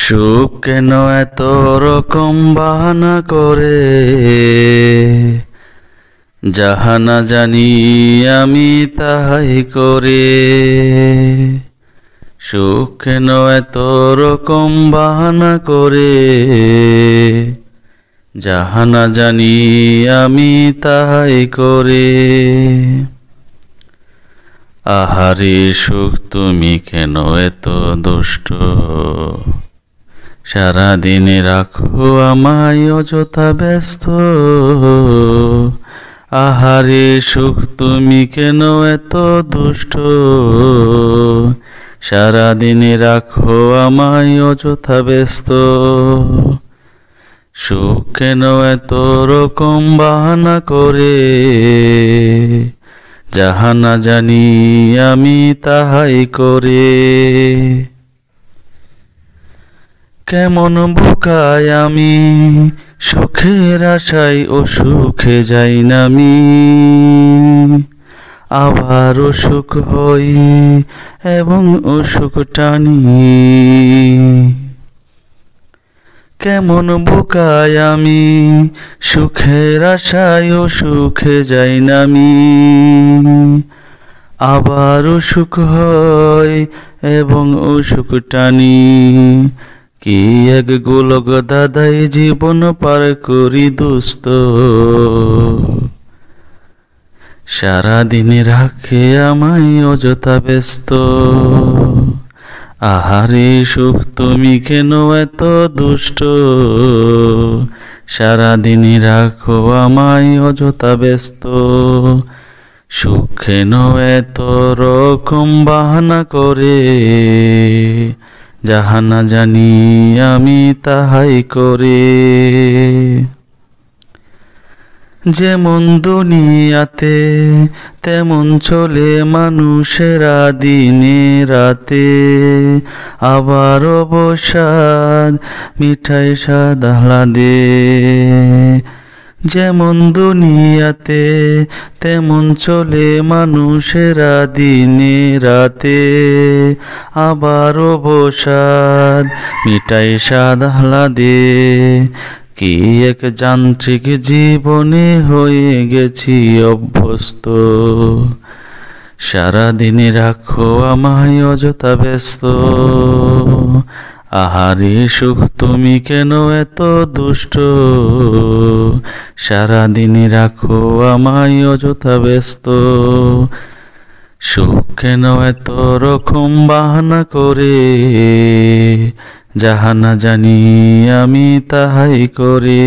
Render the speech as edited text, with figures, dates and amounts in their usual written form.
সুখ কেন এত রকম বাহানা করে, যাহা না জানি আমি তাহাই করে। সুখ কেন এত রকম বাহানা করে, যাহা না জানি আমি তাহাই করে। আহারে সুখ তুমি কেন এত দুষ্ট, সারাদিনে রাখো আমায় অযথা ব্যস্ত। আহারে সুখ তুমি কেন এত দুষ্ট, সারাদিনে রাখো আমায় অযথা ব্যস্ত। সুখ কেন এত রকম বাহানা করে, যাহা না জানি আমি তাহাই করে। কেমন বোকায় আমি, সুখের আশায় অসুখে যাই নামি। আবার অসুখ হই এবং অসুখ টানি। কেমন বোকায় আমি, সুখের আশায় অসুখে যাই নামি। আবার অসুখ হয় এবং অসুখ টানি। কি এক গোলক দাদাই জীবন পার করি দুস্থ। সারাদিন রাখে আমায় অযথা ব্যস্ত। আহারে সুখ তুমি কেন এত দুষ্ট, সারাদিন রাখো আমায় অযথা ব্যস্ত। সুখ কেন এত রকম বাহানা করে, যাহা না জানি আমি তাহাই করে। যেমন দুনিয়াতে তেমন চলে মানুষেরা দিনে রাতে। আবার অবসাদ মিঠাই স্বাদ আহ্লাদে। যেমন দুনিয়াতে তেমন চলে মানুষেরা দিনে রাতে। আবার অবসাদ মিঠাই স্বাদ আহ্লাদে। কি এক যান্ত্রিক জীবনে হয়ে গেছি অভ্যস্ত। সারাদিন রাখো আমায় অযথা ব্যস্ত। আহারে সুখ তুমি কেন এত দুষ্ট, সারাদিন রাখো আমায় অযথা ব্যস্ত। সুখ কেন এত রকম বাহানা করে, যাহা না জানি আমি তাহাই করে।